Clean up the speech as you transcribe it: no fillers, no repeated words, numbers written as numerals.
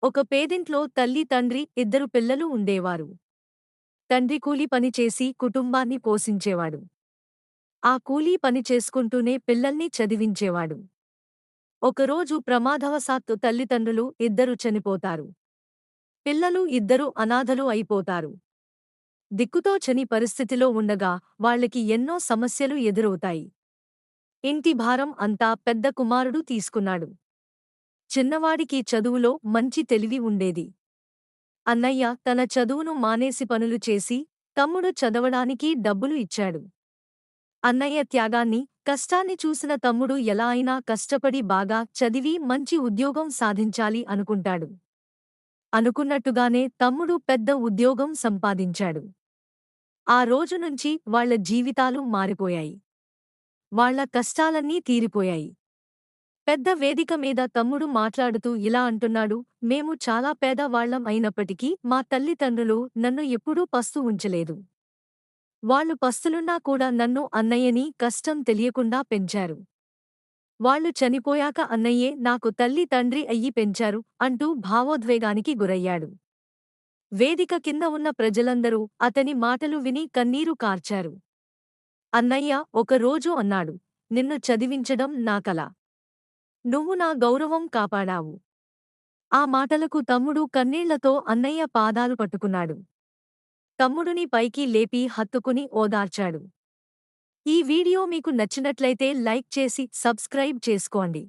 ఒక పేదింట్లో తల్లి తండ్రి ఇద్దరు పిల్లలు ఉండేవారు. తండ్రి కూలీ పని చేసి కుటుంబాన్ని పోషించేవాడు. ఆ కూలీ పని చేసుకుంటూనే పిల్లల్ని చదివించేవాడు. ఒకరోజు ప్రమాదవశాత్తు తల్లిదండ్రులు ఇద్దరు చనిపోతారు. పిల్లలు ఇద్దరు అనాథలు అయిపోతారు. దిక్కుతోచని పరిస్థితిలో ఉండగా వాళ్ళకి ఎన్నో సమస్యలు ఎదురవుతాయి. ఇంటి భారం అంతా పెద్ద కుమారుడు తీసుకున్నాడు. చిన్నవాడికి చదువులో మంచి తెలివి ఉండేది. అన్నయ్య తన చదువును మానేసి పనులు చేసి తమ్ముడు చదవడానికి డబ్బులు ఇచ్చాడు. అన్నయ్య త్యాగాన్ని, కష్టాన్ని చూసిన తమ్ముడు ఎలా అయినా కష్టపడి బాగా చదివి మంచి ఉద్యోగం సాధించాలి అనుకుంటాడు. అనుకున్నట్టుగానే తమ్ముడు పెద్ద ఉద్యోగం సంపాదించాడు. ఆ రోజు నుంచి వాళ్ళ జీవితాలు మారిపోయాయి. వాళ్ళ కష్టాలన్నీ తీరిపోయాయి. పెద్ద వేదిక మీద తమ్ముడు మాట్లాడుతూ ఇలా అంటున్నాడు: మేము చాలా పేదవాళ్లం అయినప్పటికీ మా తల్లిదండ్రులు నన్ను ఎప్పుడూ పస్తు ఉంచలేదు. వాళ్ళు పస్తులున్నా కూడా నన్ను అన్నయ్యని కష్టం తెలియకుండా పెంచారు. వాళ్ళు చనిపోయాక అన్నయ్యే నాకు తల్లి తండ్రి అయ్యి పెంచారు అంటూ భావోద్వేగానికి గురయ్యాడు. వేదిక కింద ఉన్న ప్రజలందరూ అతని మాటలు విని కన్నీరు కార్చారు. అన్నయ్య ఒక రోజు అన్నాడు: నిన్ను చదివించడం నా కల. నువ్వు నా గౌరవం కాపాడావు. ఆ మాటలకు తమ్ముడు కన్నీళ్లతో అన్నయ్య పాదాలు పట్టుకున్నాడు. తమ్ముడుని పైకి లేపి హత్తుకుని ఓదార్చాడు. ఈ వీడియో మీకు నచ్చినట్లయితే లైక్ చేసి సబ్స్క్రైబ్ చేసుకోండి.